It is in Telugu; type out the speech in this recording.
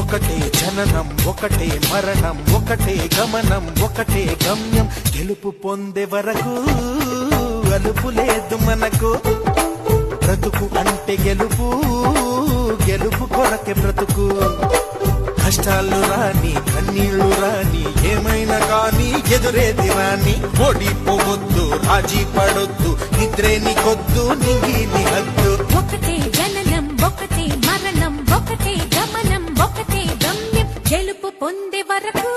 ఒకటే జననం ఒకటే మరణం ఒకటే గమనం ఒకటే గమ్యం గెలుపు పొందే వరకు అలుపు లేదు మనకు బ్రతుకు అంటే గెలుపు గెలుపు కొరకే బ్రతుకు కష్టాలు రాని కన్నీళ్లు రాని ఏమైనా కానీ ఎదురేది రాని ఓడిపోవద్దు రాజీ పడొద్దు నిద్రే నీకొద్దు నింగి నీ హద్దు ఒకటే జననం ఒకటే మరణం ఒకటే గమనం ఒకటే గమ్యం గెలుపు పొందే వరకు